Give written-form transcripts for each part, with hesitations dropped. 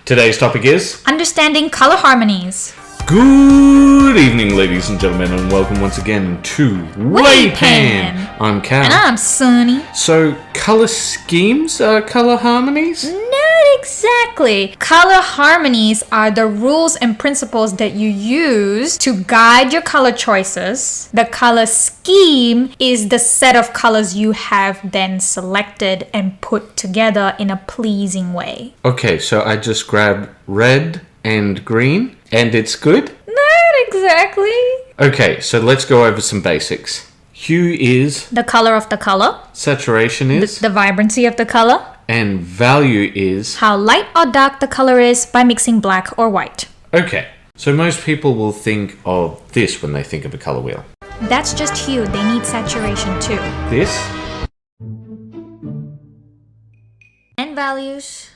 Today's topic is understanding color harmonies. Good evening, ladies and gentlemen, and welcome once again to WAYPN. I'm Cal. And I'm Sunny. So, color schemes are color harmonies? Not exactly. Color harmonies are the rules and principles that you use to guide your color choices. The color scheme is the set of colors you have then selected and put together in a pleasing way. Okay, so I just grab red and green, and it's good? Not exactly. Okay, so let's go over some basics. Hue is... the color of the color. Saturation is... the vibrancy of the color. And value is... how light or dark the color is by mixing black or white. Okay, so most people will think of this when they think of a color wheel. That's just hue. They need saturation too. This? And values.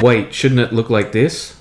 Wait, shouldn't it look like this?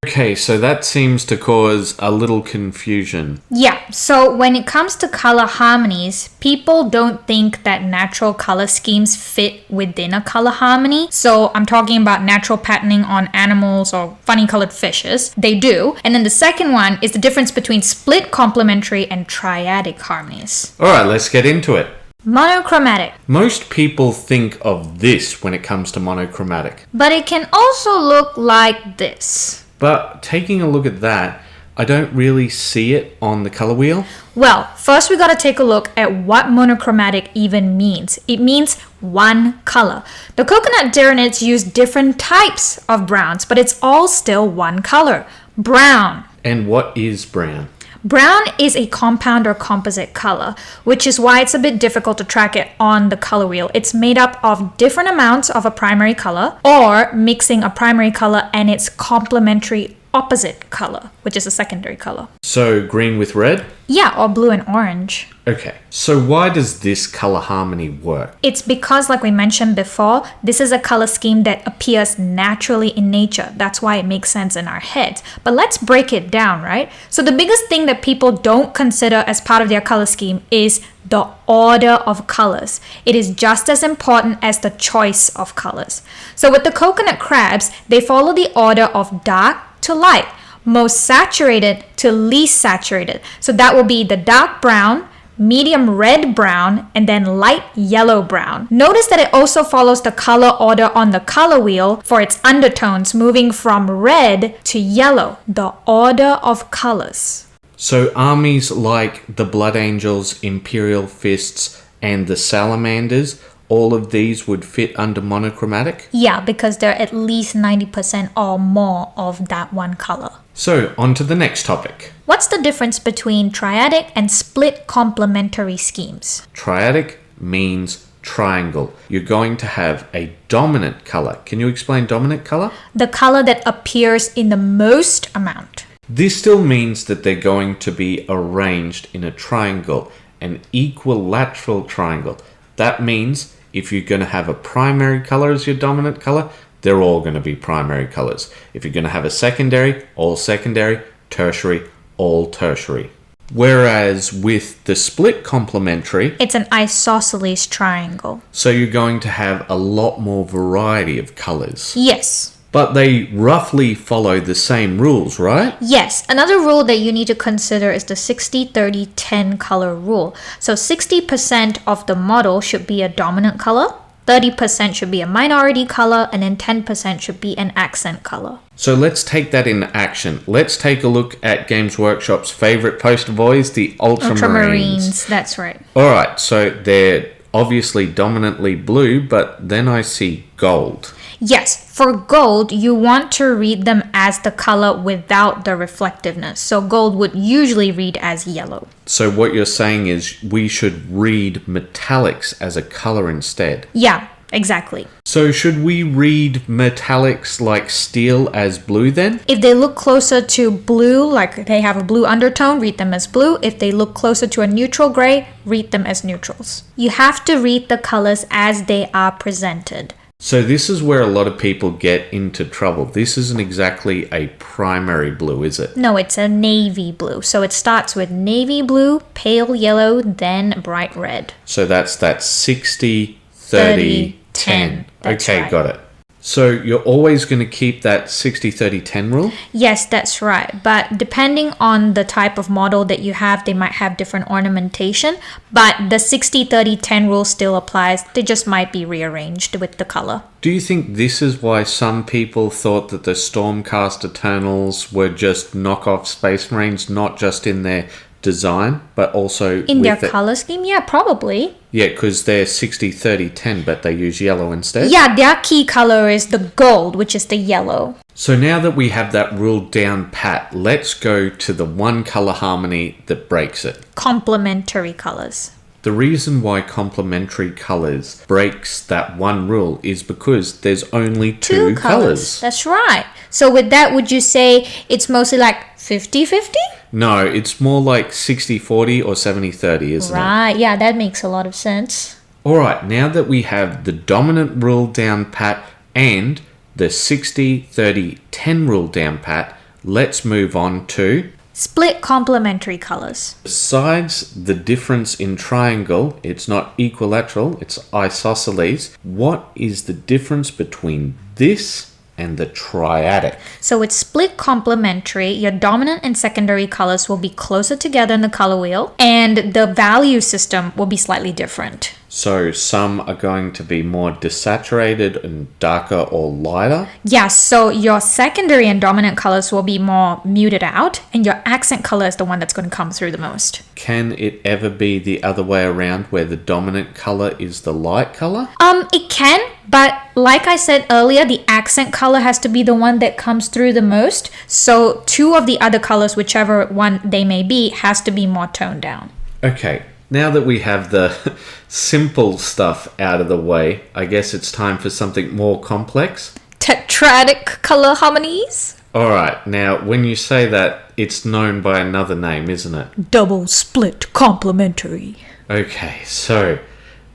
Okay, so that seems to cause a little confusion. Yeah, so when it comes to color harmonies, people don't think that natural color schemes fit within a color harmony. So I'm talking about natural patterning on animals or funny colored fishes. They do. And then the second one is the difference between split complementary and triadic harmonies. Alright, let's get into it. Monochromatic. Most people think of this when it comes to monochromatic. But it can also look like this. But taking a look at that, I don't really see it on the color wheel. Well, first we gotta take a look at what monochromatic even means. It means one color. The coconut derinids use different types of browns, but it's all still one color. Brown. And what is brown? Brown is a compound or composite color, which is why it's a bit difficult to track it on the color wheel. It's made up of different amounts of a primary color or mixing a primary color and its complementary opposite color, which is a secondary color. So green with red? Yeah, or blue and orange. Okay, so why does this color harmony work? It's because, like we mentioned before, this is a color scheme that appears naturally in nature. That's why it makes sense in our heads. But let's break it down, right? So the biggest thing that people don't consider as part of their color scheme is the order of colors. It is just as important as the choice of colors. So with the coconut crabs, they follow the order of dark to light, most saturated to least saturated. So that will be the dark brown, medium red brown, and then light yellow brown. Notice that it also follows the color order on the color wheel for its undertones, moving from red to yellow, the order of colors. So armies like the Blood Angels, Imperial Fists, and the Salamanders, all of these would fit under monochromatic? Yeah, because they're at least 90% or more of that one color. So, on to the next topic. What's the difference between triadic and split complementary schemes? Triadic means triangle. You're going to have a dominant color. Can you explain dominant color? The color that appears in the most amount. This still means that they're going to be arranged in a triangle, an equilateral triangle. That means if you're going to have a primary color as your dominant color, they're all going to be primary colors. If you're going to have a secondary, all secondary, tertiary, all tertiary. Whereas with the split complementary, it's an isosceles triangle. So you're going to have a lot more variety of colors. Yes. But they roughly follow the same rules, right? Yes. Another rule that you need to consider is the 60-30-10 color rule. So 60% of the model should be a dominant color, 30% should be a minority color, and then 10% should be an accent color. So let's take that in action. Let's take a look at Games Workshop's favorite poster boys, the Ultramarines. That's right. Alright, so they're obviously dominantly blue, but then I see gold. Yes, for gold, you want to read them as the color without the reflectiveness. So gold would usually read as yellow. So what you're saying is we should read metallics as a color instead. Yeah, exactly. So should we read metallics like steel as blue then? If they look closer to blue, like they have a blue undertone, read them as blue. If they look closer to a neutral gray, read them as neutrals. You have to read the colors as they are presented. So this is where a lot of people get into trouble. This isn't exactly a primary blue, is it? No, it's a navy blue. So it starts with navy blue, pale yellow, then bright red. So that's that 60, 30, 10. That's okay, right. got it. So you're always going to keep that 60, 30, 10 rule? Yes, that's right. But depending on the type of model that you have, they might have different ornamentation. But the 60, 30, 10 rule still applies. They just might be rearranged with the color. Do you think this is why some people thought that the Stormcast Eternals were just knockoff Space Marines, not just in their design, but also in their color scheme? Yeah, probably. Yeah, because they're 60, 30, 10, but they use yellow instead. Yeah, their key color is the gold, which is the yellow. So now that we have that rule down pat, let's go to the one color harmony that breaks it. Complementary colors. The reason why complementary colors breaks that one rule is because there's only two colors. That's right. So with that, would you say it's mostly like 50-50? No, it's more like 60-40 or 70-30, isn't it? Right, yeah, that makes a lot of sense. Alright, now that we have the dominant rule down pat and the 60-30-10 rule down pat, let's move on to split complementary colors. Besides the difference in triangle, it's not equilateral, it's isosceles. What is the difference between this and the triadic? So with split complementary, your dominant and secondary colors will be closer together in the color wheel, and the value system will be slightly different. So some are going to be more desaturated and darker or lighter? Yes, so your secondary and dominant colors will be more muted out, and your accent color is the one that's going to come through the most. Can it ever be the other way around where the dominant color is the light color? It can, but like I said earlier, the accent color has to be the one that comes through the most. So two of the other colors, whichever one they may be, has to be more toned down. Okay, now that we have the simple stuff out of the way, I guess it's time for something more complex. Tetradic color harmonies. Alright, now when you say that, it's known by another name, isn't it? Double split complementary. Okay, so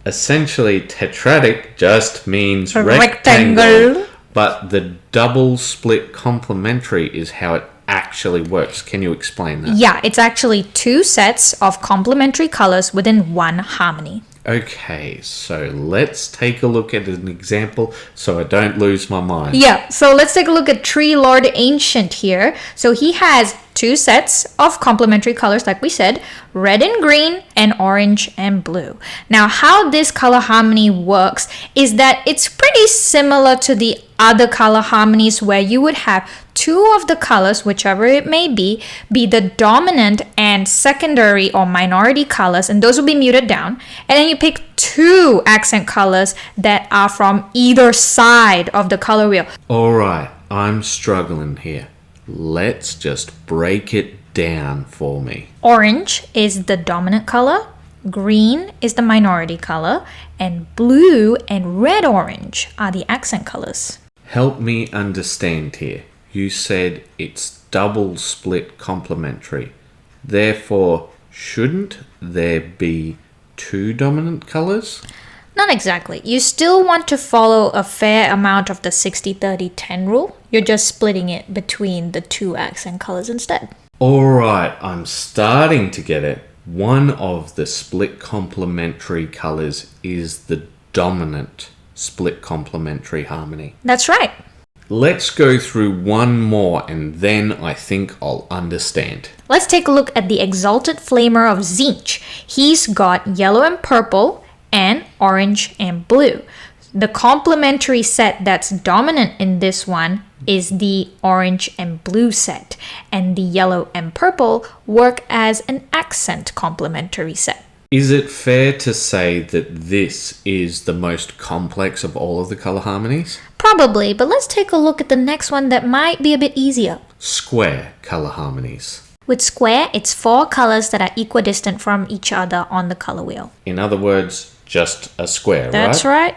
essentially tetradic just means A rectangle, rectangle. but the double split complementary is how it actually works. Can you explain that? Yeah, it's actually two sets of complementary colors within one harmony. Okay, so let's take a look at an example so I don't lose my mind. Yeah, so let's take a look at Tree Lord Ancient here. So he has two sets of complementary colors, like we said, red and green and orange and blue. Now, how this color harmony works is that it's pretty similar to the other color harmonies where you would have two of the colors, whichever it may be the dominant and secondary or minority colors, and those will be muted down. And then you pick two accent colors that are from either side of the color wheel. Alright, I'm struggling here. Let's just break it down for me. Orange is the dominant color, green is the minority color, and blue and red-orange are the accent colors. Help me understand here. You said it's double split complementary. Therefore, shouldn't there be two dominant colors? Not exactly. You still want to follow a fair amount of the 60-30-10 rule. You're just splitting it between the two accent colors instead. Alright, I'm starting to get it. One of the split complementary colors is the dominant split complementary harmony. That's right. Let's go through one more and then I think I'll understand. Let's take a look at the Exalted Flamer of Tzeentch. He's got yellow and purple and orange and blue. The complementary set that's dominant in this one is the orange and blue set, and the yellow and purple work as an accent complementary set. Is it fair to say that this is the most complex of all of the color harmonies? Probably, but let's take a look at the next one that might be a bit easier. Square color harmonies. With square, it's four colors that are equidistant from each other on the color wheel. In other words, just a square, That's right? right.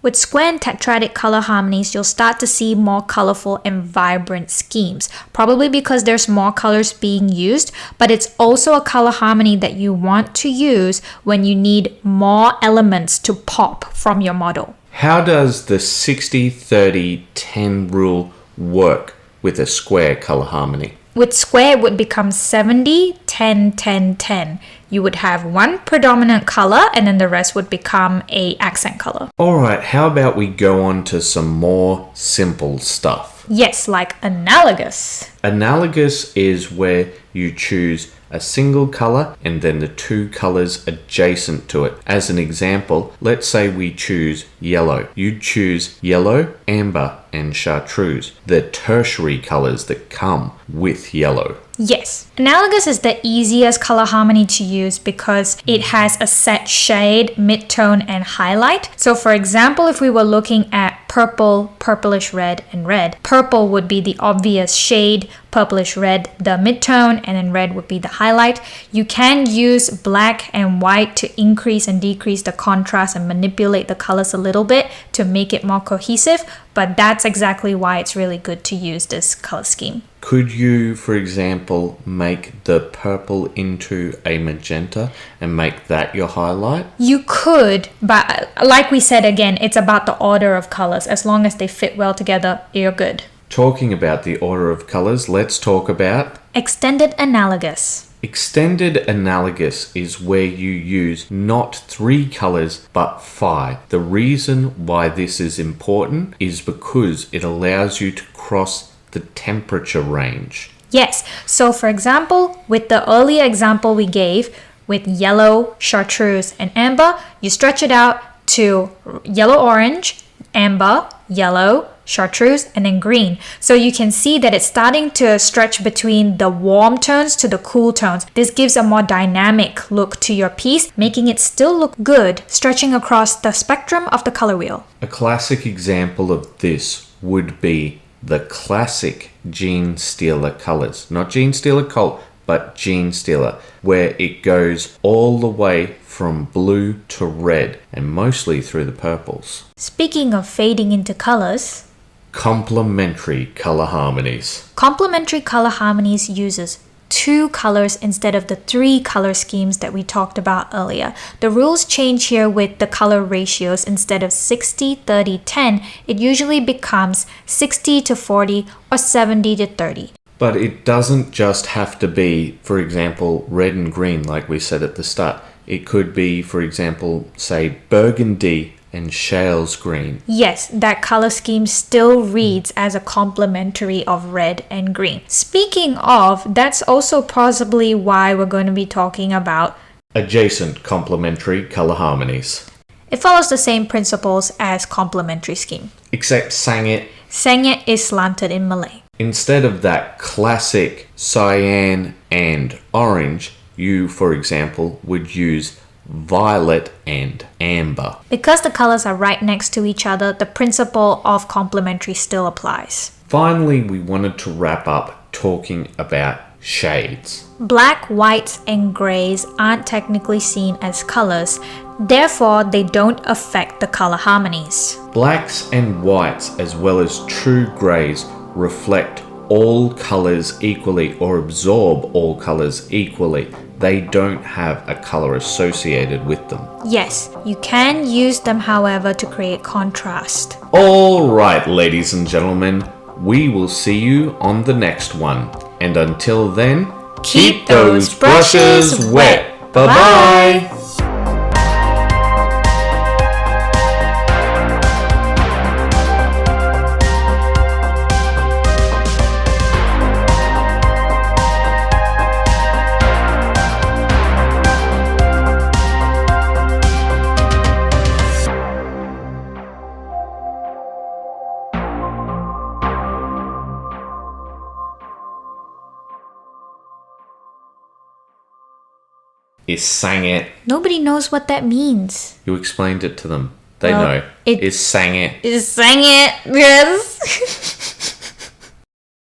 With square and tetradic color harmonies, you'll start to see more colorful and vibrant schemes, probably because there's more colors being used, but it's also a color harmony that you want to use when you need more elements to pop from your model. How does the 60-30-10 rule work with a square color harmony? With square, it would become 70-10-10-10. You would have one predominant color and then the rest would become a accent color. Alright, how about we go on to some more simple stuff? Yes, like analogous. Analogous is where you choose a single color and then the two colors adjacent to it. As an example, let's say we choose yellow. You choose yellow, amber, and chartreuse, the tertiary colors that come with yellow. Yes. Analogous is the easiest color harmony to use because it has a set shade, midtone, and highlight. So for example, if we were looking at purple, purplish red, and red, purple would be the obvious shade, purplish red the midtone, and then red would be the highlight. You can use black and white to increase and decrease the contrast and manipulate the colors a little bit to make it more cohesive, but that's exactly why it's really good to use this color scheme. Could you, for example, make the purple into a magenta and make that your highlight? You could, but like we said again, it's about the order of colors. As long as they fit well together, you're good. Talking about the order of colors, let's talk about Extended analogous. Extended analogous is where you use not 3 colors but 5. The reason why this is important is because it allows you to cross the temperature range. Yes, so for example, with the earlier example we gave, with yellow, chartreuse, and amber, you stretch it out to yellow-orange, amber, yellow, chartreuse, and then green. So you can see that it's starting to stretch between the warm tones to the cool tones. This gives a more dynamic look to your piece, making it still look good, stretching across the spectrum of the color wheel. A classic example of this would be the classic Gene Stealer colors. Not Gene Stealer Colt, but Gene Stealer, where it goes all the way from blue to red and mostly through the purples. Speaking of fading into colors, Complementary color harmonies. complementary color harmonies uses 2 colors instead of the 3 color schemes that we talked about earlier. The rules change here with the color ratios. Instead of 60-30-10, it usually becomes 60-40 or 70-30. But it doesn't just have to be, for example, red and green like we said at the start. It could be, for example, say burgundy and Shales green. Yes, that color scheme still reads as a complementary of red and green. Speaking of, that's also possibly why we're going to be talking about Adjacent complementary color harmonies. It follows the same principles as complementary scheme. Except Sangit, Sangit is slanted in Malay. instead of that classic cyan and orange, you, for example, would use violet and amber. Because the colors are right next to each other, the principle of complementary still applies. Finally, we wanted to wrap up talking about shades. Black, whites, and grays aren't technically seen as colors, therefore they don't affect the color harmonies. Blacks and whites, as well as true grays, reflect all colors equally or absorb all colors equally. They don't have a color associated with them. Yes, you can use them, however, to create contrast. All right, ladies and gentlemen, we will see you on the next one. And until then, keep those brushes wet. Bye-bye. Is sang it. Nobody knows what that means. You explained it to them. They Well, know. it- Is sang it. Is sang it, yes.